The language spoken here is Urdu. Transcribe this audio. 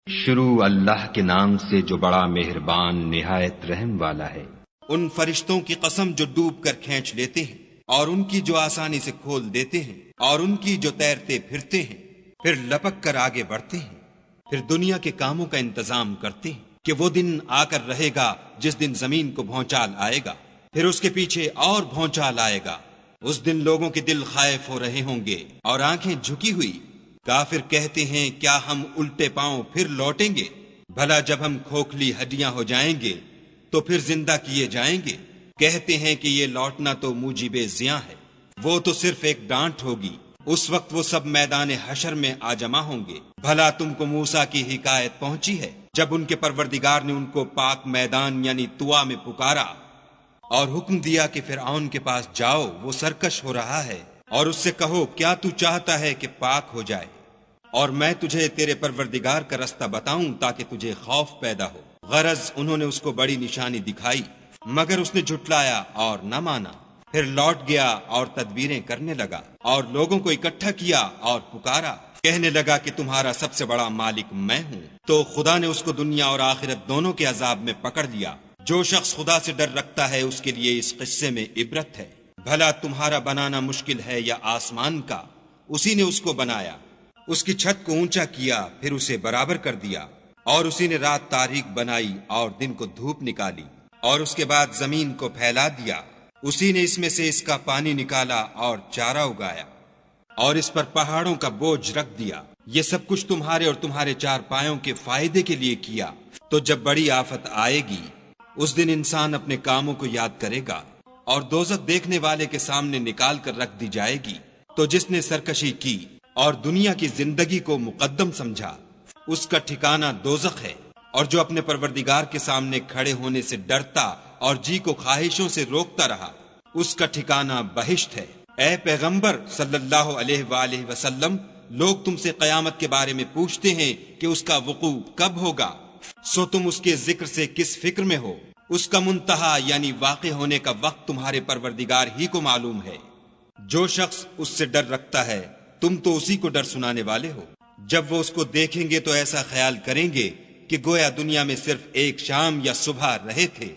شروع اللہ کے نام سے جو بڑا مہربان نہایت رحم والا ہے۔ ان فرشتوں کی قسم جو ڈوب کر کھینچ لیتے ہیں اور ان کی جو آسانی سے کھول دیتے ہیں اور ان کی جو تیرتے پھرتے ہیں، پھر لپک کر آگے بڑھتے ہیں، پھر دنیا کے کاموں کا انتظام کرتے ہیں کہ وہ دن آ کر رہے گا جس دن زمین کو بھونچال آئے گا، پھر اس کے پیچھے اور بھونچال آئے گا۔ اس دن لوگوں کے دل خائف ہو رہے ہوں گے اور آنکھیں جھکی ہوئی۔ کافر کہتے ہیں کیا ہم الٹے پاؤں پھر لوٹیں گے؟ بھلا جب ہم کھوکھلی ہڈیاں ہو جائیں گے تو پھر زندہ کیے جائیں گے؟ کہتے ہیں کہ یہ لوٹنا تو موجب زیاں ہے، وہ تو صرف ایک ڈانٹ ہوگی۔ اس وقت وہ سب میدان حشر میں آ جمع ہوں گے۔ بھلا تم کو موسیٰ کی حکایت پہنچی ہے جب ان کے پروردگار نے ان کو پاک میدان یعنی طوا میں پکارا اور حکم دیا کہ فرعون کے پاس جاؤ، وہ سرکش ہو رہا ہے، اور اس سے کہو کیا تو چاہتا ہے کہ پاک ہو جائے اور میں تجھے تیرے پروردگار کا رستہ بتاؤں تاکہ تجھے خوف پیدا ہو۔ غرض انہوں نے اس کو بڑی نشانی دکھائی مگر اس نے جھٹلایا اور نہ مانا۔ پھر لوٹ گیا اور تدبیریں کرنے لگا اور لوگوں کو اکٹھا کیا اور پکارا، کہنے لگا کہ تمہارا سب سے بڑا مالک میں ہوں۔ تو خدا نے اس کو دنیا اور آخرت دونوں کے عذاب میں پکڑ لیا۔ جو شخص خدا سے ڈر رکھتا ہے اس کے لیے اس قصے میں عبرت ہے۔ بھلا تمہارا بنانا مشکل ہے یا آسمان کا؟ اسی نے اس کو بنایا، اس کی چھت کو اونچا کیا، پھر اسے برابر کر دیا، اور اسی نے رات تاریک بنائی اور دن کو دھوپ نکالی، اور اس کے بعد زمین کو پھیلا دیا۔ اسی نے اس میں سے اس کا پانی نکالا اور چارہ اگایا، اور اس پر پہاڑوں کا بوجھ رکھ دیا۔ یہ سب کچھ تمہارے اور تمہارے چار پایوں کے فائدے کے لیے کیا۔ تو جب بڑی آفت آئے گی اس دن انسان اپنے کاموں کو یاد کرے گا اور دوزخ دیکھنے والے کے سامنے نکال کر رکھ دی جائے گی۔ تو جس نے سرکشی کی اور دنیا کی زندگی کو مقدم سمجھا اس کا ٹھکانہ دوزخ ہے، اور جو اپنے پروردگار کے سامنے کھڑے ہونے سے ڈرتا اور جی کو خواہشوں سے روکتا رہا اس کا ٹھکانہ بہشت ہے۔ اے پیغمبر صلی اللہ علیہ وآلہ وسلم، لوگ تم سے قیامت کے بارے میں پوچھتے ہیں کہ اس کا وقوع کب ہوگا، سو تم اس کے ذکر سے کس فکر میں ہو؟ اس کا منتہا یعنی واقع ہونے کا وقت تمہارے پروردگار ہی کو معلوم ہے۔ جو شخص اس سے ڈر رکھتا ہے تم تو اسی کو ڈر سنانے والے ہو۔ جب وہ اس کو دیکھیں گے تو ایسا خیال کریں گے کہ گویا دنیا میں صرف ایک شام یا صبح رہے تھے۔